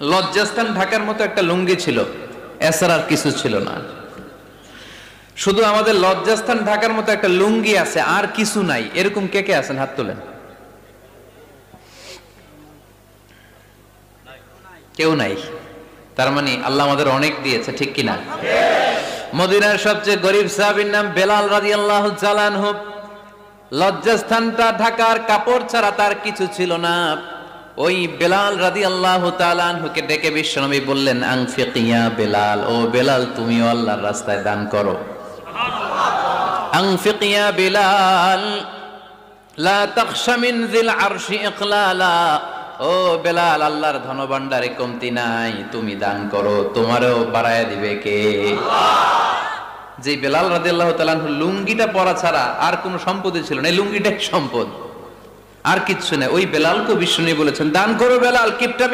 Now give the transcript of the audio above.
লজ্জাস্থান ঢাকার মতো একটা লুঙ্গি ছিল, এছাড়া আর কিছু ছিল না। শুধু আমাদের লজ্জাস্থান ঢাকার মতো একটা লুঙ্গি আছে, আর কিছু নাই। এরকম কে কে আছেন? হাত তোলেন। কেউ নাই। তার মানে আল্লাহ আমাদের অনেক দিয়েছে, ঠিক কিনা? মদিনার সবচেয়ে গরিব সাহাবীর নাম বেলাল রাদিয়াল্লাহু তাআলা আনহু। লজ্জাস্থানটা ঢাকার কাপড় ছাড়া তার কিছু ছিল না। ওই বেলাল রাদিয়াল্লাহু তাআলা আনহুকে ডেকে বিশ্বনবী বললেন, আনফিক ইয়া বেলাল, ও বেলাল তুমিও আল্লাহর রাস্তায় দান করো। আনফিক ইয়া বেলাল লা তাখশা মিন যিল আরশি ইকলালা, ও বেলাল আল্লাহর ধনভাণ্ডারে কমতি নাই, তুমি দান করো, তোমারও বাড়ায় দিবে কে? যে বেলাল রাদিয়াল্লাহু তাআলা আনহু লুঙ্গিটা পরা ছাড়া আর কোনো সম্পদই ছিল না, এই লুঙ্গিটাই সম্পদ, আর কিচ্ছু নেই। ওই বেলালকে বিশ্বনবী বলেছেন, দান করো বেলাল, কিপটা